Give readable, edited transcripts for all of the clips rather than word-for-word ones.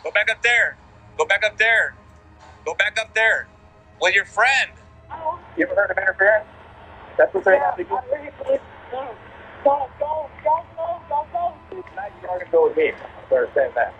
Go back up there. Go back up there. Go back up there. With your friend. You ever heard of interference? That's what they have to do. Now you're going to go with me. I understand that.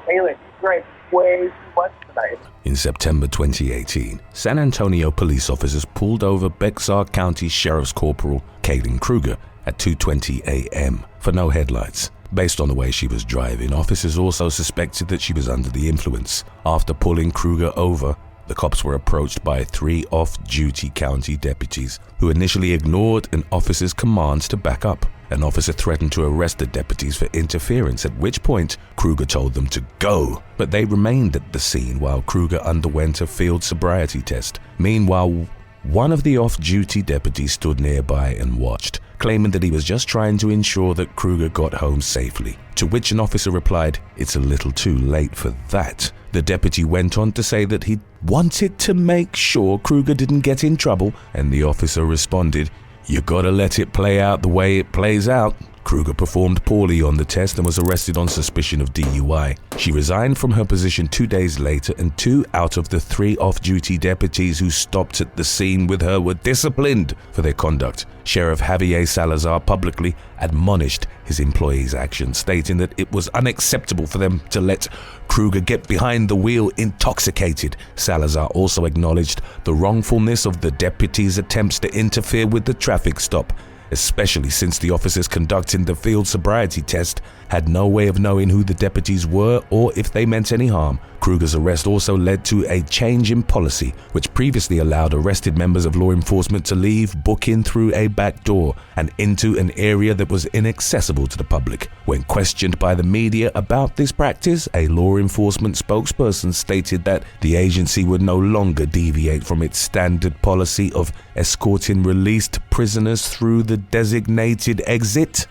Kailin, you drank way too much tonight. In September 2018, San Antonio police officers pulled over Bexar County Sheriff's Corporal Kailin Kruger at 2:20 a.m. for no headlights. Based on the way she was driving, officers also suspected that she was under the influence. After pulling Kruger over, the cops were approached by 3 off-duty county deputies who initially ignored an officer's commands to back up. An officer threatened to arrest the deputies for interference, at which point Kruger told them to go, but they remained at the scene while Kruger underwent a field sobriety test. Meanwhile, one of the off-duty deputies stood nearby and watched, claiming that he was just trying to ensure that Kruger got home safely, to which an officer replied, "It's a little too late for that." The deputy went on to say that he wanted to make sure Kruger didn't get in trouble, and the officer responded, "You gotta let it play out the way it plays out." Kruger performed poorly on the test and was arrested on suspicion of DUI. She resigned from her position 2 days later, and 2 out of the 3 off-duty deputies who stopped at the scene with her were disciplined for their conduct. Sheriff Javier Salazar publicly admonished his employees' actions, stating that it was unacceptable for them to let Kruger get behind the wheel intoxicated. Salazar also acknowledged the wrongfulness of the deputies' attempts to interfere with the traffic stop, especially since the officers conducting the field sobriety test had no way of knowing who the deputies were or if they meant any harm. Kruger's arrest also led to a change in policy, which previously allowed arrested members of law enforcement to leave, book in through a back door, and into an area that was inaccessible to the public. When questioned by the media about this practice, a law enforcement spokesperson stated that the agency would no longer deviate from its standard policy of escorting released prisoners through the designated exit.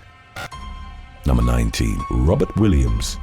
Number 19. Robert Williams.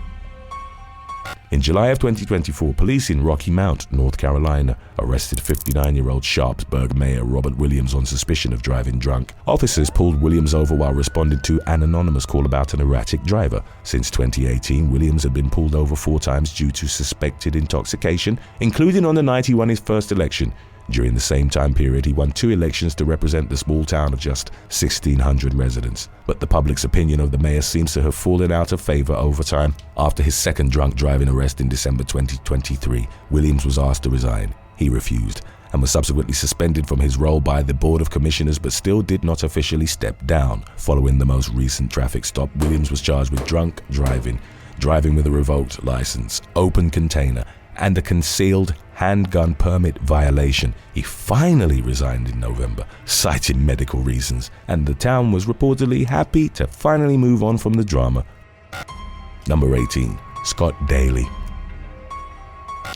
In July of 2024, police in Rocky Mount, North Carolina, arrested 59-year-old Sharpsburg Mayor Robert Williams on suspicion of driving drunk. Officers pulled Williams over while responding to an anonymous call about an erratic driver. Since 2018, Williams had been pulled over 4 times due to suspected intoxication, including on the night he won his first election. During the same time period, he won 2 elections to represent the small town of just 1,600 residents. But the public's opinion of the mayor seems to have fallen out of favor over time. After his second drunk driving arrest in December 2023, Williams was asked to resign. He refused and was subsequently suspended from his role by the Board of Commissioners, but still did not officially step down. Following the most recent traffic stop, Williams was charged with drunk driving, driving with a revoked license, open container, and a concealed handgun permit violation. He finally resigned in November, citing medical reasons, and the town was reportedly happy to finally move on from the drama. Number 18. Scott Dailey.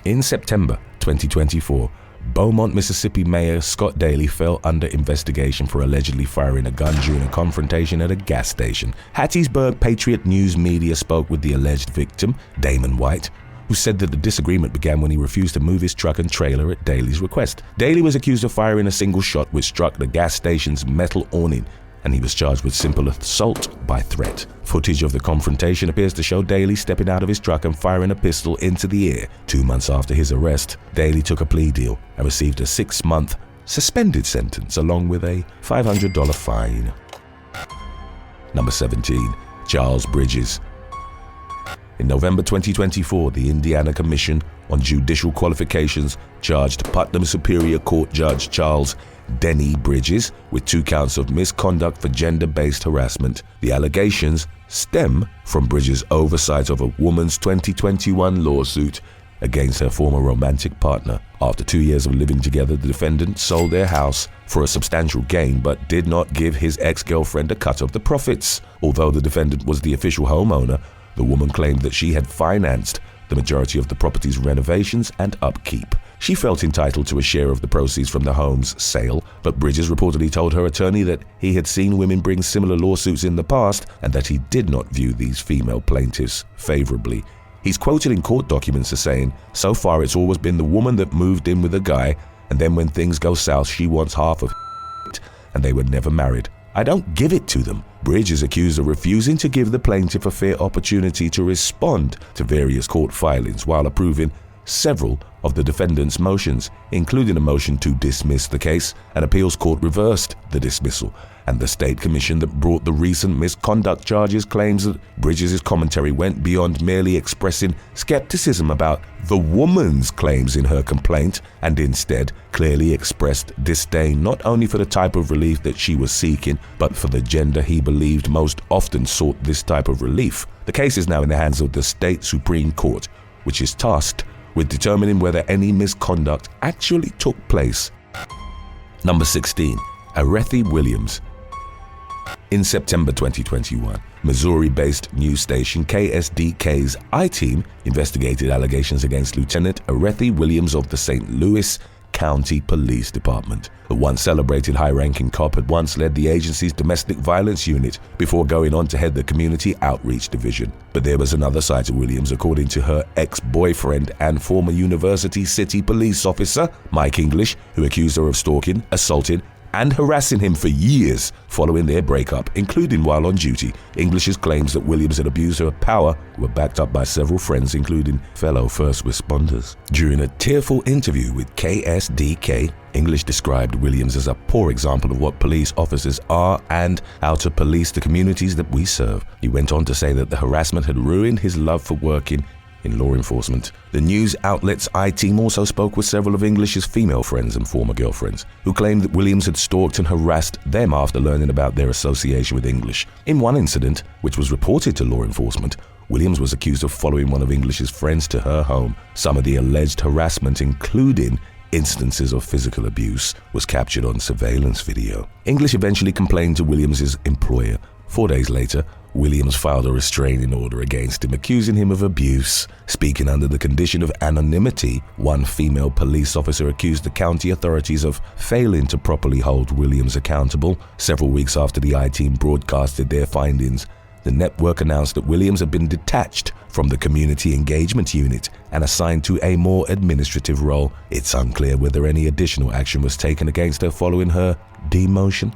In September 2024, Beaumont, Mississippi Mayor Scott Dailey fell under investigation for allegedly firing a gun during a confrontation at a gas station. Hattiesburg Patriot News Media spoke with the alleged victim, Damon White, who said that the disagreement began when he refused to move his truck and trailer at Dailey's request. Dailey was accused of firing a single shot which struck the gas station's metal awning, and he was charged with simple assault by threat. Footage of the confrontation appears to show Dailey stepping out of his truck and firing a pistol into the air. 2 months after his arrest, Dailey took a plea deal and received a 6-month suspended sentence along with a $500 fine. Number 17. Charles Bridges. In November 2024, the Indiana Commission on Judicial Qualifications charged Putnam Superior Court Judge Charles Denny Bridges with 2 counts of misconduct for gender-based harassment. The allegations stem from Bridges' oversight of a woman's 2021 lawsuit against her former romantic partner. After 2 years of living together, the defendant sold their house for a substantial gain but did not give his ex-girlfriend a cut of the profits. Although the defendant was the official homeowner, the woman claimed that she had financed the majority of the property's renovations and upkeep. She felt entitled to a share of the proceeds from the home's sale, but Bridges reportedly told her attorney that he had seen women bring similar lawsuits in the past and that he did not view these female plaintiffs favorably. He's quoted in court documents as saying, "So far it's always been the woman that moved in with a guy, and then when things go south she wants half of it, and they were never married. I don't give it to them. Bridge is accused of refusing to give the plaintiff a fair opportunity to respond to various court filings while approving several of the defendant's motions, including a motion to dismiss the case. An appeals court reversed the dismissal, and the state commission that brought the recent misconduct charges claims that Bridges' commentary went beyond merely expressing skepticism about the woman's claims in her complaint, and instead clearly expressed disdain not only for the type of relief that she was seeking, but for the gender he believed most often sought this type of relief. The case is now in the hands of the state Supreme Court, which is tasked with determining whether any misconduct actually took place. Number 16. Arrethie Williams. In September 2021, Missouri-based news station KSDK's I-Team investigated allegations against Lieutenant Arrethie Williams of the St. Louis County Police Department. The once celebrated high-ranking cop had once led the agency's domestic violence unit before going on to head the community outreach division. But there was another side to Williams, according to her ex-boyfriend and former University City police officer, Mike English, who accused her of stalking, assaulting, and harassing him for years following their breakup, including while on duty. English's claims that Williams had abused her power were backed up by several friends, including fellow first responders. During a tearful interview with KSDK, English described Williams as a poor example of what police officers are and how to police the communities that we serve. He went on to say that the harassment had ruined his love for working in law enforcement. The news outlet's I-Team also spoke with several of English's female friends and former girlfriends, who claimed that Williams had stalked and harassed them after learning about their association with English. In one incident, which was reported to law enforcement, Williams was accused of following one of English's friends to her home. Some of the alleged harassment, including instances of physical abuse, was captured on surveillance video. English eventually complained to Williams' employer. 4 days later, Williams filed a restraining order against him, accusing him of abuse. Speaking under the condition of anonymity, one female police officer accused the county authorities of failing to properly hold Williams accountable. Several weeks after the I-Team broadcasted their findings, the network announced that Williams had been detached from the community engagement unit and assigned to a more administrative role. It's unclear whether any additional action was taken against her following her demotion.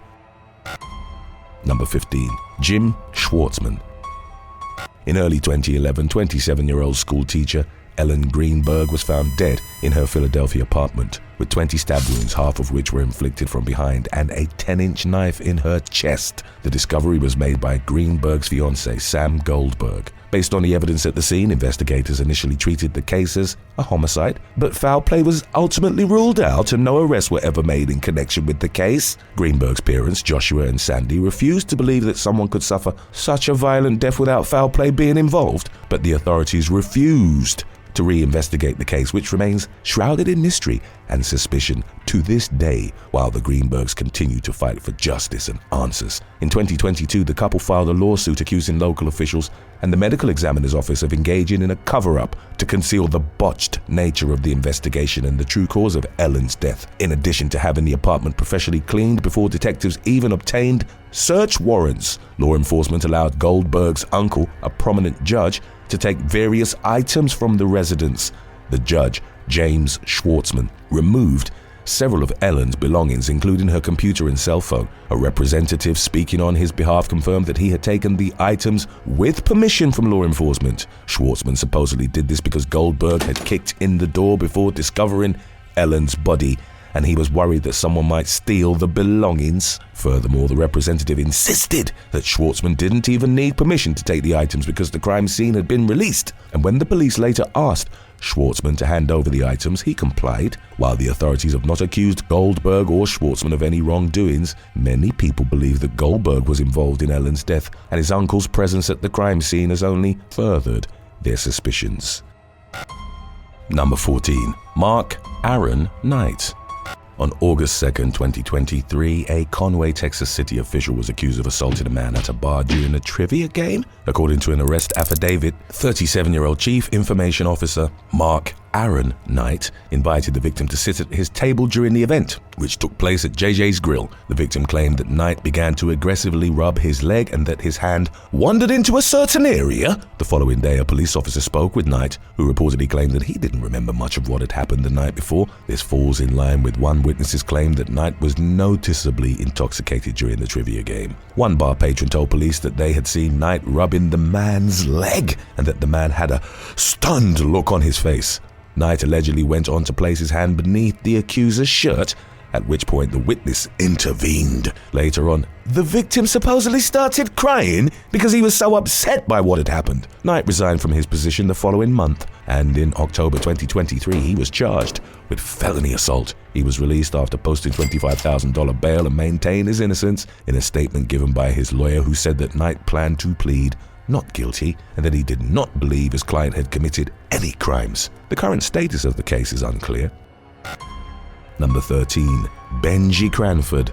Number 15. Jim Schwartzman. In early 2011, 27-year-old school teacher Ellen Greenberg was found dead in her Philadelphia apartment with 20 stab wounds, half of which were inflicted from behind, and a 10-inch knife in her chest. The discovery was made by Greenberg's fiancé, Sam Goldberg. Based on the evidence at the scene, investigators initially treated the case as a homicide, but foul play was ultimately ruled out and no arrests were ever made in connection with the case. Greenberg's parents, Joshua and Sandy, refused to believe that someone could suffer such a violent death without foul play being involved, but the authorities refused to re-investigate the case, which remains shrouded in mystery and suspicion to this day, while the Greenbergs continue to fight for justice and answers. In 2022, the couple filed a lawsuit accusing local officials and the medical examiner's office of engaging in a cover-up to conceal the botched nature of the investigation and the true cause of Ellen's death. In addition to having the apartment professionally cleaned before detectives even obtained search warrants, law enforcement allowed Goldberg's uncle, a prominent judge, to take various items from the residence. The judge, James Schwartzman, removed several of Ellen's belongings, including her computer and cell phone. A representative speaking on his behalf confirmed that he had taken the items with permission from law enforcement. Schwartzman supposedly did this because Goldberg had kicked in the door before discovering Ellen's body, and he was worried that someone might steal the belongings. Furthermore, the representative insisted that Schwartzman didn't even need permission to take the items because the crime scene had been released. And when the police later asked Schwartzman to hand over the items, he complied. While the authorities have not accused Goldberg or Schwartzman of any wrongdoings, many people believe that Goldberg was involved in Ellen's death, and his uncle's presence at the crime scene has only furthered their suspicions. Number 14. Mark Aaron Knight. On August 2nd, 2023, a Conway, Texas city official was accused of assaulting a man at a bar during a trivia game. According to an arrest affidavit, 37-year-old Chief Information Officer Mark Aaron Knight invited the victim to sit at his table during the event, which took place at JJ's Grill. The victim claimed that Knight began to aggressively rub his leg and that his hand wandered into a certain area. The following day, a police officer spoke with Knight, who reportedly claimed that he didn't remember much of what had happened the night before. This falls in line with one witness's claim that Knight was noticeably intoxicated during the trivia game. One bar patron told police that they had seen Knight rubbing the man's leg and that the man had a stunned look on his face. Knight allegedly went on to place his hand beneath the accuser's shirt, at which point the witness intervened. Later on, the victim supposedly started crying because he was so upset by what had happened. Knight resigned from his position the following month, and in October 2023 he was charged with felony assault. He was released after posting $25,000 bail and maintained his innocence in a statement given by his lawyer, who said that Knight planned to plead not guilty and that he did not believe his client had committed any crimes. The current status of the case is unclear. Number 13. Benji Cranford.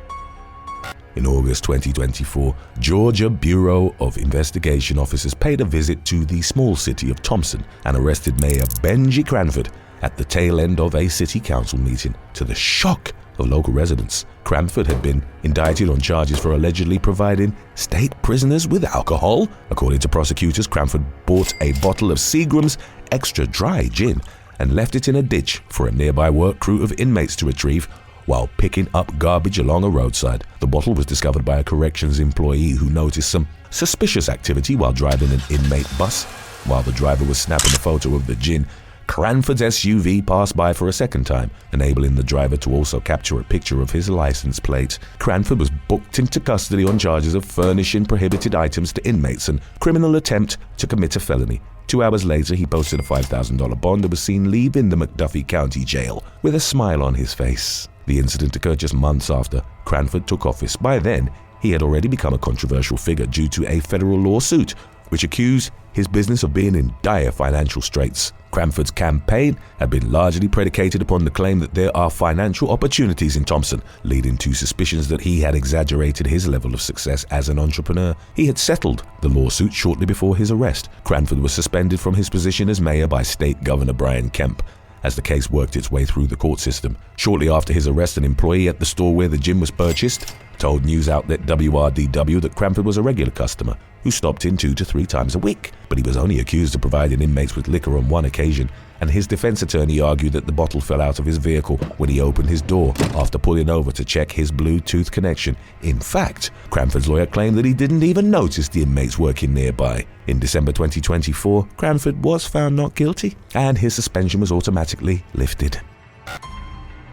In August 2024, Georgia Bureau of Investigation officers paid a visit to the small city of Thompson and arrested Mayor Benji Cranford at the tail end of a city council meeting. To the shock of local residents, Cranford had been indicted on charges for allegedly providing state prisoners with alcohol. According to prosecutors, Cranford bought a bottle of Seagram's extra dry gin and left it in a ditch for a nearby work crew of inmates to retrieve while picking up garbage along a roadside. The bottle was discovered by a corrections employee who noticed some suspicious activity while driving an inmate bus. While the driver was snapping a photo of the gin, Cranford's SUV passed by for a second time, enabling the driver to also capture a picture of his license plate. Cranford was booked into custody on charges of furnishing prohibited items to inmates and criminal attempt to commit a felony. 2 hours later, he posted a $5,000 bond and was seen leaving the McDuffie County Jail with a smile on his face. The incident occurred just months after Cranford took office. By then, he had already become a controversial figure due to a federal lawsuit which accused his business of being in dire financial straits. Cranford's campaign had been largely predicated upon the claim that there are financial opportunities in Thompson, leading to suspicions that he had exaggerated his level of success as an entrepreneur. He had settled the lawsuit shortly before his arrest. Cranford was suspended from his position as mayor by State Governor Brian Kemp as the case worked its way through the court system. Shortly after his arrest, an employee at the store where the gin was purchased told news outlet WRDW that Cranford was a regular customer who stopped in 2 to 3 times a week, but he was only accused of providing inmates with liquor on one occasion, and his defense attorney argued that the bottle fell out of his vehicle when he opened his door after pulling over to check his Bluetooth connection. In fact, Cranford's lawyer claimed that he didn't even notice the inmates working nearby. In December 2024, Cranford was found not guilty, and his suspension was automatically lifted.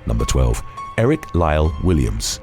Number 12. Lyle Williams.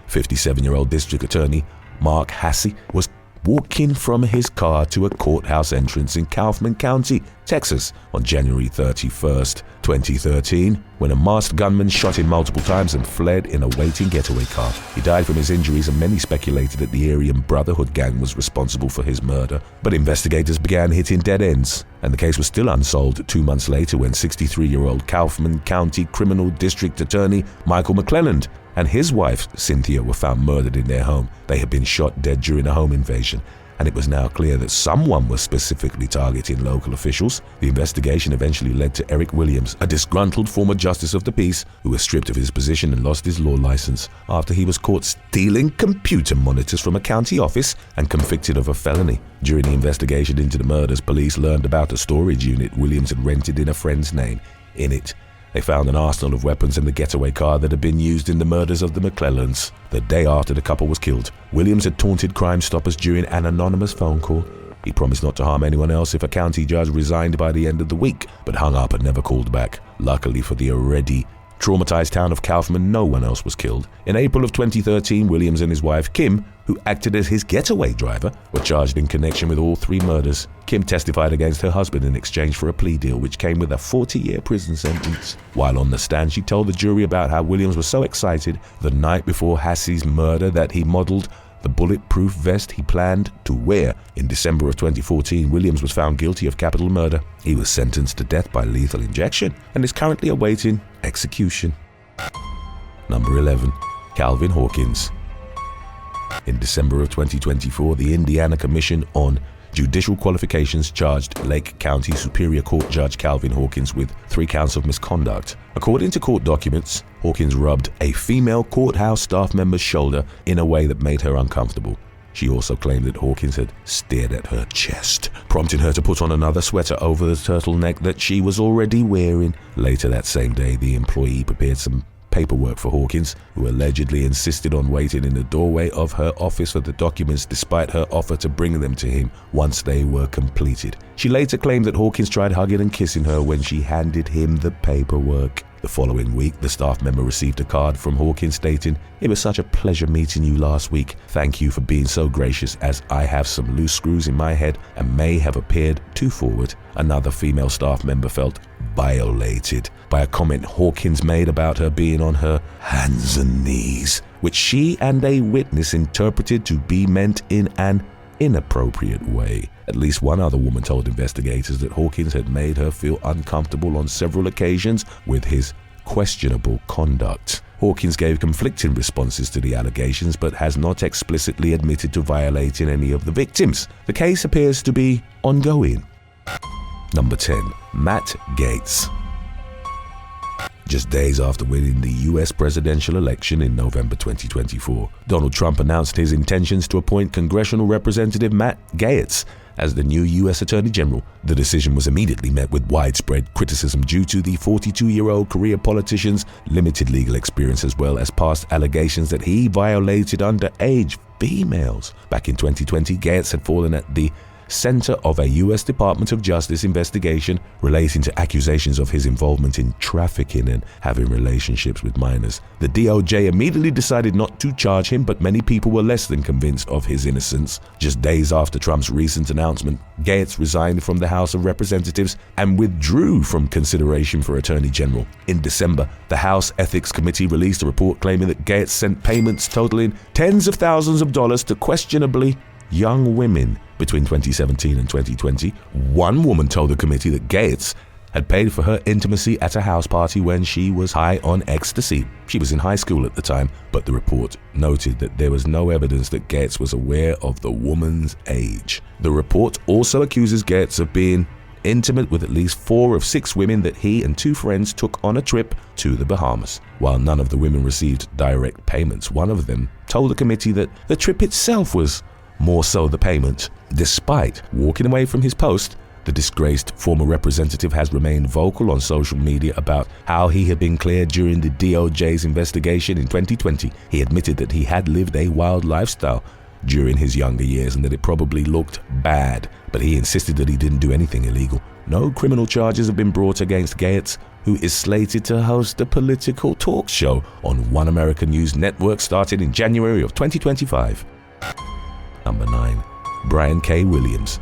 57-year-old District Attorney Mark Hassey was walking from his car to a courthouse entrance in Kaufman County, Texas, on January 31st, 2013, when a masked gunman shot him multiple times and fled in a waiting getaway car. He died from his injuries, and many speculated that the Aryan Brotherhood gang was responsible for his murder. But investigators began hitting dead ends, and the case was still unsolved 2 months later when 63-year-old Kaufman County Criminal District Attorney Michael McClelland and his wife, Cynthia, were found murdered in their home. They had been shot dead during a home invasion, and it was now clear that someone was specifically targeting local officials. The investigation eventually led to Arrethie Williams, a disgruntled former justice of the peace who was stripped of his position and lost his law license after he was caught stealing computer monitors from a county office and convicted of a felony. During the investigation into the murders, police learned about a storage unit Williams had rented in a friend's name. In it, they found an arsenal of weapons in the getaway car that had been used in the murders of the McClellans. The day after the couple was killed, Williams had taunted Crime Stoppers during an anonymous phone call. He promised not to harm anyone else if a county judge resigned by the end of the week, but hung up and never called back. Luckily for the already traumatized town of Kaufman, no one else was killed. In April of 2013, Williams and his wife, Kim, who acted as his getaway driver, were charged in connection with all 3 murders. Kim testified against her husband in exchange for a plea deal, which came with a 40-year prison sentence. While on the stand, she told the jury about how Williams was so excited the night before Hassey's murder that he modeled the bulletproof vest he planned to wear. In December of 2014, Williams was found guilty of capital murder. He was sentenced to death by lethal injection and is currently awaiting execution. Number 11. Calvin Hawkins. In December of 2024, the Indiana Commission on Judicial qualifications charged Lake County Superior Court Judge Calvin Hawkins with 3 counts of misconduct. According to court documents, Hawkins rubbed a female courthouse staff member's shoulder in a way that made her uncomfortable. She also claimed that Hawkins had stared at her chest, prompting her to put on another sweater over the turtleneck that she was already wearing. Later that same day, the employee prepared some paperwork for Hawkins, who allegedly insisted on waiting in the doorway of her office for the documents despite her offer to bring them to him once they were completed. She later claimed that Hawkins tried hugging and kissing her when she handed him the paperwork. The following week, the staff member received a card from Hawkins stating, "It was such a pleasure meeting you last week. Thank you for being so gracious, as I have some loose screws in my head and may have appeared too forward." Another female staff member felt violated by a comment Hawkins made about her being on her hands and knees, which she and a witness interpreted to be meant in an inappropriate way. At least one other woman told investigators that Hawkins had made her feel uncomfortable on several occasions with his questionable conduct. Hawkins gave conflicting responses to the allegations but has not explicitly admitted to violating any of the victims. The case appears to be ongoing. Number 10. Matt Gaetz. Just days after winning the U.S. presidential election in November 2024, Donald Trump announced his intentions to appoint Congressional Representative Matt Gaetz as the new U.S. Attorney General. The decision was immediately met with widespread criticism due to the 42-year-old career politician's limited legal experience, as well as past allegations that he violated underage females. Back in 2020, Gaetz had fallen at the center of a U.S. Department of Justice investigation relating to accusations of his involvement in trafficking and having relationships with minors. The DOJ immediately decided not to charge him, but many people were less than convinced of his innocence. Just days after Trump's recent announcement, Gaetz resigned from the House of Representatives and withdrew from consideration for Attorney General. In December, the House Ethics Committee released a report claiming that Gaetz sent payments totaling tens of thousands of dollars to questionably young women between 2017 and 2020. One woman told the committee that Gaetz had paid for her intimacy at a house party when she was high on ecstasy. She was in high school at the time, but the report noted that there was no evidence that Gaetz was aware of the woman's age. The report also accuses Gaetz of being intimate with at least 4 of 6 women that he and 2 friends took on a trip to the Bahamas. While none of the women received direct payments, one of them told the committee that the trip itself was more so the payment. Despite walking away from his post, the disgraced former representative has remained vocal on social media about how he had been cleared during the DOJ's investigation in 2020. He admitted that he had lived a wild lifestyle during his younger years and that it probably looked bad, but he insisted that he didn't do anything illegal. No criminal charges have been brought against Gaetz, who is slated to host a political talk show on One American News Network starting in January of 2025. Number 9. Brian K. Williams.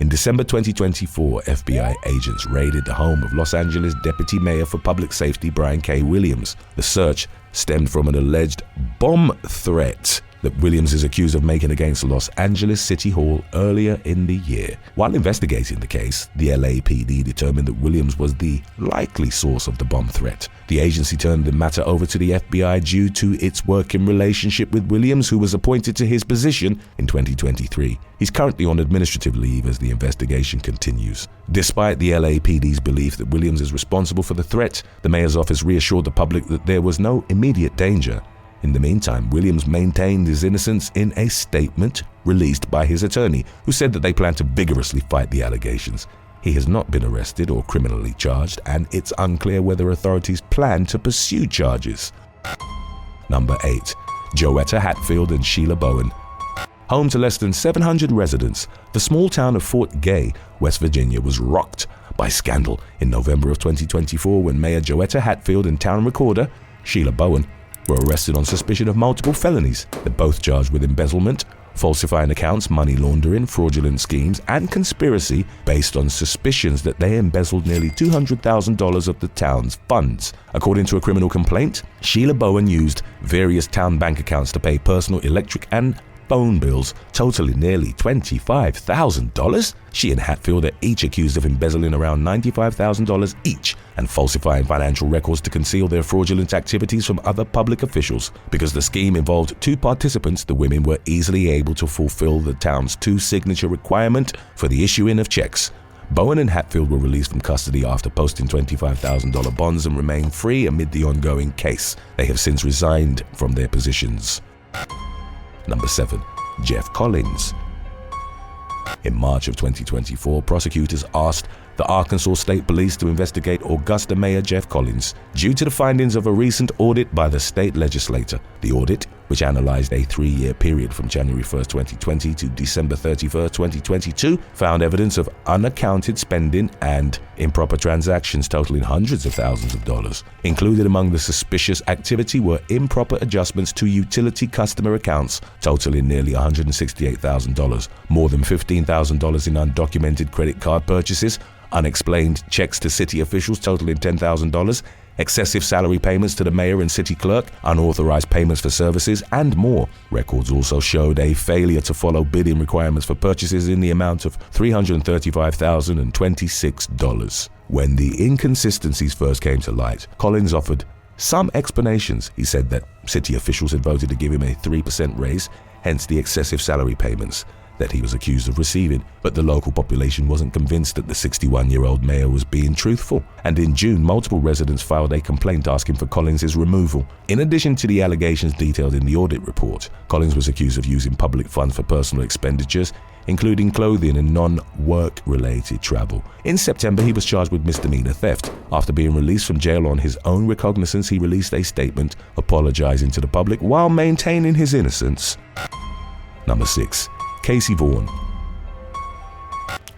In December 2024, FBI agents raided the home of Los Angeles Deputy Mayor for Public Safety Brian K. Williams. The search stemmed from an alleged bomb threat that Williams is accused of making against Los Angeles City Hall earlier in the year. While investigating the case, the LAPD determined that Williams was the likely source of the bomb threat. The agency turned the matter over to the FBI due to its working relationship with Williams, who was appointed to his position in 2023. He's currently on administrative leave as the investigation continues. Despite the LAPD's belief that Williams is responsible for the threat, the mayor's office reassured the public that there was no immediate danger. In the meantime, Williams maintained his innocence in a statement released by his attorney, who said that they plan to vigorously fight the allegations. He has not been arrested or criminally charged, and it's unclear whether authorities plan to pursue charges. Number 8. Joetta Hatfield and Sheila Bowen. Home to less than 700 residents, the small town of Fort Gay, West Virginia, was rocked by scandal in November of 2024 when Mayor Joetta Hatfield and town recorder Sheila Bowen were arrested on suspicion of multiple felonies. They're both charged with embezzlement, falsifying accounts, money laundering, fraudulent schemes, and conspiracy based on suspicions that they embezzled nearly $200,000 of the town's funds. According to a criminal complaint, Sheila Bowen used various town bank accounts to pay personal electric and phone bills totaling nearly $25,000. She and Hatfield are each accused of embezzling around $95,000 each and falsifying financial records to conceal their fraudulent activities from other public officials. Because the scheme involved 2 participants, the women were easily able to fulfill the town's 2-signature requirement for the issuing of checks. Bowen and Hatfield were released from custody after posting $25,000 bonds and remain free amid the ongoing case. They have since resigned from their positions. Number 7. Jeff Collins. In March of 2024, prosecutors asked the Arkansas State Police to investigate Augusta Mayor Jeff Collins due to the findings of a recent audit by the state legislature. The audit, which analyzed a 3-year period from January 1, 2020 to December 31, 2022, found evidence of unaccounted spending and improper transactions totaling hundreds of thousands of dollars. Included among the suspicious activity were improper adjustments to utility customer accounts totaling nearly $168,000, more than $15,000 in undocumented credit card purchases, unexplained checks to city officials totaling $10,000, excessive salary payments to the mayor and city clerk, unauthorized payments for services, and more. Records also showed a failure to follow bidding requirements for purchases in the amount of $335,026. When the inconsistencies first came to light, Collins offered some explanations. He said that city officials had voted to give him a 3% raise, hence the excessive salary payments that he was accused of receiving, but the local population wasn't convinced that the 61-year-old mayor was being truthful, and in June, multiple residents filed a complaint asking for Collins' removal. In addition to the allegations detailed in the audit report, Collins was accused of using public funds for personal expenditures, including clothing and non-work-related travel. In September, he was charged with misdemeanor theft. After being released from jail on his own recognizance, he released a statement apologizing to the public while maintaining his innocence. Number 6. Casey Vaughan.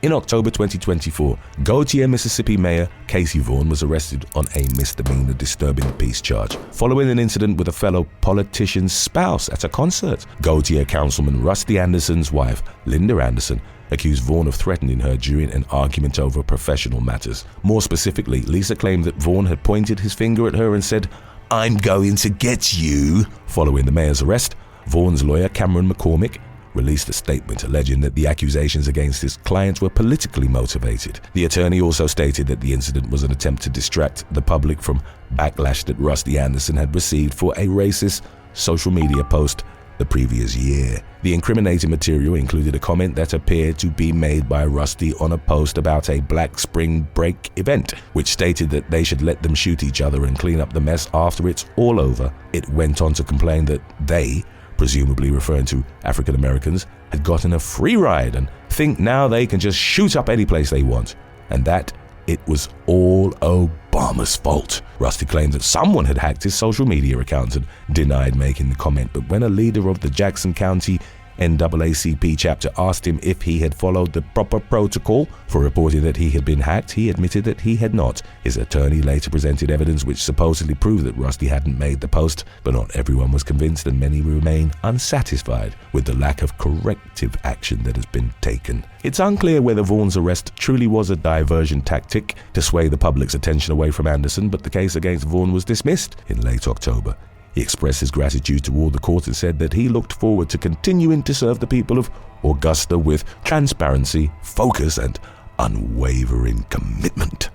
In October 2024, Gauthier, Mississippi Mayor Casey Vaughan was arrested on a misdemeanor disturbing the peace charge following an incident with a fellow politician's spouse at a concert. Gauthier Councilman Rusty Anderson's wife, Linda Anderson, accused Vaughan of threatening her during an argument over professional matters. More specifically, Lisa claimed that Vaughan had pointed his finger at her and said, "I'm going to get you." Following the mayor's arrest, Vaughan's lawyer, Cameron McCormick, released a statement alleging that the accusations against his clients were politically motivated. The attorney also stated that the incident was an attempt to distract the public from backlash that Rusty Anderson had received for a racist social media post the previous year. The incriminating material included a comment that appeared to be made by Rusty on a post about a Black Spring Break event, which stated that they should let them shoot each other and clean up the mess after it's all over. It went on to complain that they, presumably referring to African Americans, had gotten a free ride and think now they can just shoot up any place they want, and that it was all Obama's fault. Rusty claimed that someone had hacked his social media account and denied making the comment, but when a leader of the Jackson County NAACP chapter asked him if he had followed the proper protocol for reporting that he had been hacked, he admitted that he had not. His attorney later presented evidence which supposedly proved that Rusty hadn't made the post, but not everyone was convinced and many remain unsatisfied with the lack of corrective action that has been taken. It's unclear whether Vaughan's arrest truly was a diversion tactic to sway the public's attention away from Anderson, but the case against Vaughan was dismissed in late October. He expressed his gratitude toward the court and said that he looked forward to continuing to serve the people of Augusta with transparency, focus, and unwavering commitment.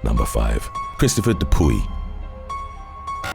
Number 5. Christopher Dupuy.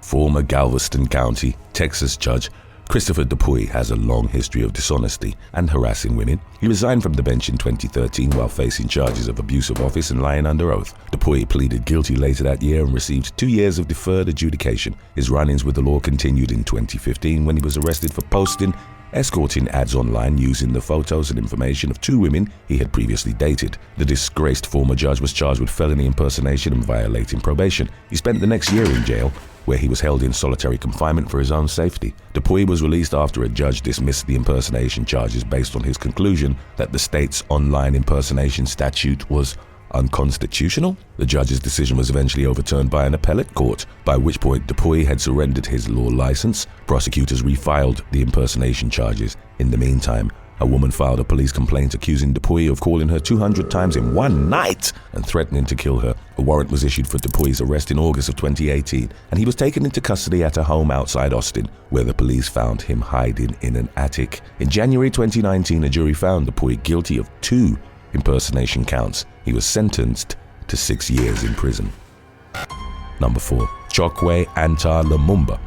Former Galveston County, Texas judge Christopher Dupuy has a long history of dishonesty and harassing women. He resigned from the bench in 2013 while facing charges of abuse of office and lying under oath. Dupuy pleaded guilty later that year and received 2 years of deferred adjudication. His run-ins with the law continued in 2015 when he was arrested for posting escorting ads online using the photos and information of 2 women he had previously dated. The disgraced former judge was charged with felony impersonation and violating probation. He spent the next year in jail, where he was held in solitary confinement for his own safety. Dupuy was released after a judge dismissed the impersonation charges based on his conclusion that the state's online impersonation statute was unconstitutional. The judge's decision was eventually overturned by an appellate court, by which point Dupuy had surrendered his law license. Prosecutors refiled the impersonation charges. In the meantime, A woman filed a police complaint accusing Dupuy of calling her 200 times in one night and threatening to kill her. A warrant was issued for Dupuy's arrest in August of 2018, and he was taken into custody at a home outside Austin, where the police found him hiding in an attic. In January 2019, a jury found Dupuy guilty of 2 impersonation counts. He was sentenced to 6 years in prison. Number 4. Chokwe, Antar, Lumumba.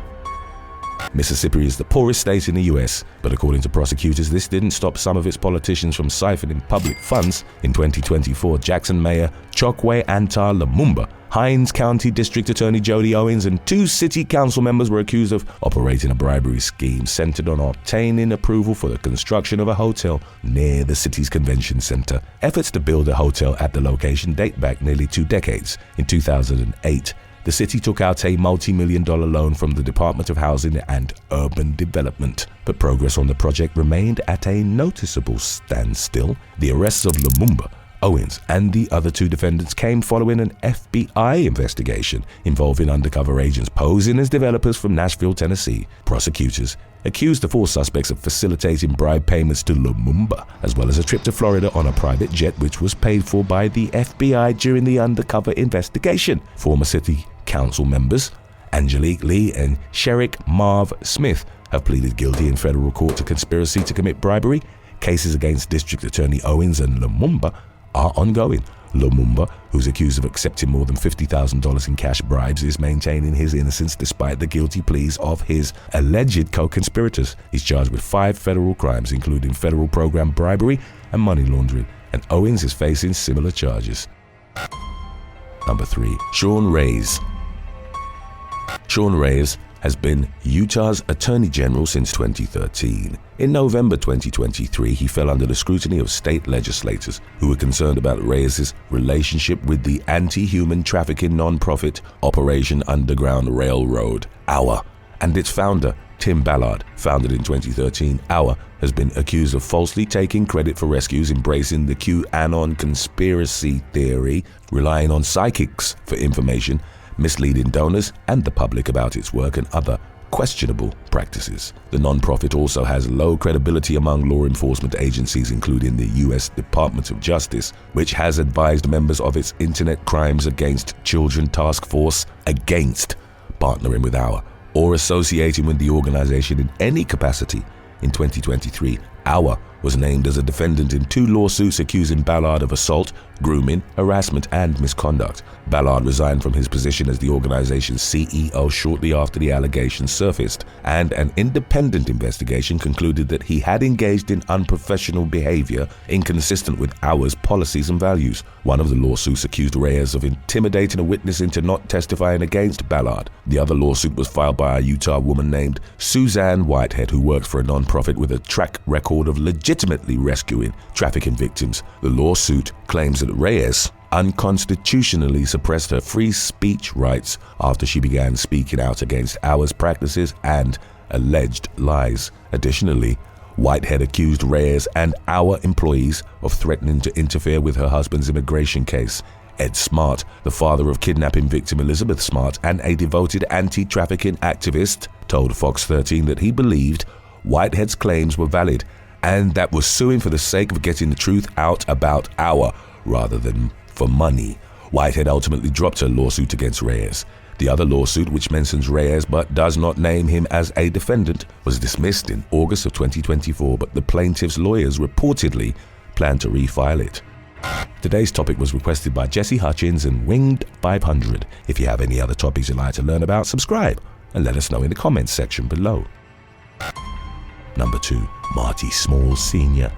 Mississippi is the poorest state in the US, but according to prosecutors, this didn't stop some of its politicians from siphoning public funds. In 2024, Jackson Mayor Chokwe Antar Lumumba, Hinds County District Attorney Jody Owens, and 2 city council members were accused of operating a bribery scheme centered on obtaining approval for the construction of a hotel near the city's convention center. Efforts to build a hotel at the location date back nearly 2 decades. In 2008, the city took out a multi-million-dollar loan from the Department of Housing and Urban Development, but progress on the project remained at a noticeable standstill. The arrests of Lumumba, Owens, and the other 2 defendants came following an FBI investigation involving undercover agents posing as developers from Nashville, Tennessee. Prosecutors accused the 4 suspects of facilitating bribe payments to Lumumba, as well as a trip to Florida on a private jet which was paid for by the FBI during the undercover investigation. Former city council members Angelique Lee and Sherrick Marv Smith have pleaded guilty in federal court to conspiracy to commit bribery. Cases against District Attorney Owens and Lumumba are ongoing. Lumumba, who's accused of accepting more than $50,000 in cash bribes, is maintaining his innocence despite the guilty pleas of his alleged co-conspirators. He's charged with 5 federal crimes, including federal program bribery and money laundering, and Owens is facing similar charges. Number 3. Sean Reyes. Sean Reyes has been Utah's Attorney General since 2013. In November 2023, he fell under the scrutiny of state legislators who were concerned about Reyes' relationship with the anti-human trafficking nonprofit Operation Underground Railroad, OUR, and its founder, Tim Ballard. Founded in 2013, OUR has been accused of falsely taking credit for rescues, embracing the QAnon conspiracy theory, relying on psychics for information, misleading donors and the public about its work, and other questionable practices. The nonprofit also has low credibility among law enforcement agencies, including the U.S. Department of Justice, which has advised members of its Internet Crimes Against Children Task Force against partnering with OUR or associating with the organization in any capacity. In 2023, OUR was named as a defendant in 2 lawsuits accusing Ballard of assault, grooming, harassment, and misconduct. Ballard resigned from his position as the organization's CEO shortly after the allegations surfaced, and an independent investigation concluded that he had engaged in unprofessional behavior inconsistent with OUR's policies and values. One of the lawsuits accused Reyes of intimidating a witness into not testifying against Ballard. The other lawsuit was filed by a Utah woman named Suzanne Whitehead, who works for a nonprofit with a track record of legitimately rescuing trafficking victims. The lawsuit claims that Reyes unconstitutionally suppressed her free speech rights after she began speaking out against OUR's practices and alleged lies. Additionally, Whitehead accused Reyes and OUR employees of threatening to interfere with her husband's immigration case. Ed Smart, the father of kidnapping victim Elizabeth Smart and a devoted anti-trafficking activist, told Fox 13 that he believed Whitehead's claims were valid and that was suing for the sake of getting the truth out about OUR rather than for money. Whitehead ultimately dropped her lawsuit against Reyes. The other lawsuit, which mentions Reyes but does not name him as a defendant, was dismissed in August of 2024, but the plaintiff's lawyers reportedly plan to refile it. Today's topic was requested by Jesse Hutchins and Winged 500. If you have any other topics you'd like to learn about, subscribe and let us know in the comments section below. Number 2. Marty Small Sr.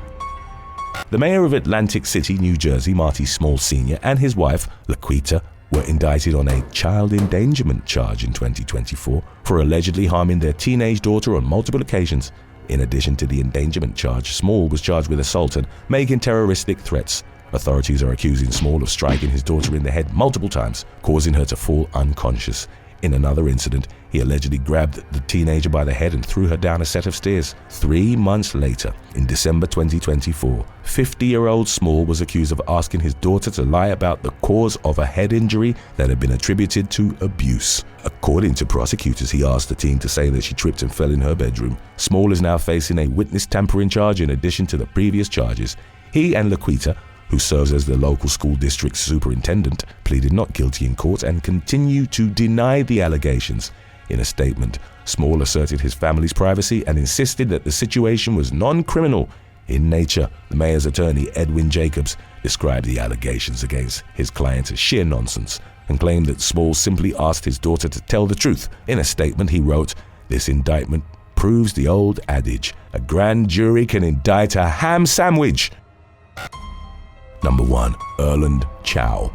The mayor of Atlantic City, New Jersey, Marty Small Sr., and his wife, Laquita, were indicted on a child endangerment charge in 2024 for allegedly harming their teenage daughter on multiple occasions. In addition to the endangerment charge, Small was charged with assault and making terroristic threats. Authorities are accusing Small of striking his daughter in the head multiple times, causing her to fall unconscious. In another incident, he allegedly grabbed the teenager by the head and threw her down a set of stairs. 3 months later, in December 2024, 50-year-old Small was accused of asking his daughter to lie about the cause of a head injury that had been attributed to abuse. According to prosecutors, he asked the teen to say that she tripped and fell in her bedroom. Small is now facing a witness tampering charge in addition to the previous charges. He and Laquita, who serves as the local school district superintendent, pleaded not guilty in court and continue to deny the allegations. In a statement, Small asserted his family's privacy and insisted that the situation was non-criminal in nature. The mayor's attorney, Edwin Jacobs, described the allegations against his client as sheer nonsense and claimed that Small simply asked his daughter to tell the truth. In a statement, he wrote, "This indictment proves the old adage, a grand jury can indict a ham sandwich." Number 1. Erland Chau.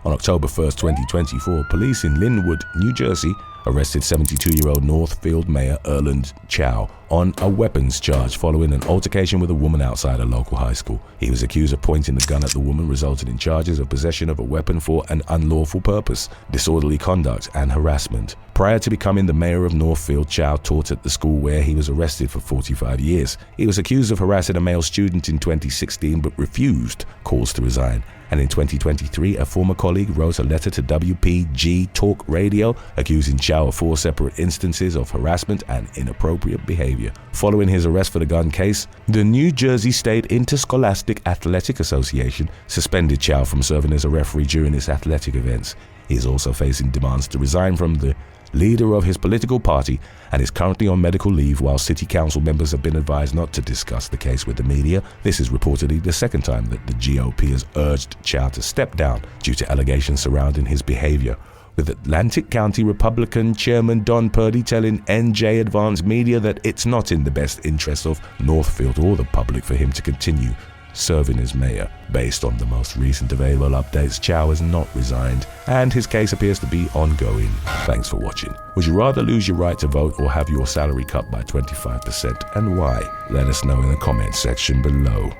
On October 1st, 2024, police in Linwood, New Jersey, arrested 72-year-old Northfield Mayor Erland Chau on a weapons charge following an altercation with a woman outside a local high school. He was accused of pointing the gun at the woman, resulting in charges of possession of a weapon for an unlawful purpose, disorderly conduct, and harassment. Prior to becoming the mayor of Northfield, Chau taught at the school where he was arrested for 45 years. He was accused of harassing a male student in 2016 but refused calls to resign. And in 2023, a former colleague wrote a letter to WPG Talk Radio accusing Chau of 4 separate instances of harassment and inappropriate behavior. Following his arrest for the gun case, the New Jersey State Interscholastic Athletic Association suspended Chau from serving as a referee during his athletic events. He is also facing demands to resign from the leader of his political party and is currently on medical leave, while city council members have been advised not to discuss the case with the media. This is reportedly the second time that the GOP has urged Chau to step down due to allegations surrounding his behavior, with Atlantic County Republican Chairman Don Purdy telling NJ Advance Media that it's not in the best interest of Northfield or the public for him to continue serving as mayor. Based on the most recent available updates, Chau has not resigned, and his case appears to be ongoing. Thanks for watching. Would you rather lose your right to vote or have your salary cut by 25%, and why? Let us know in the comments section below.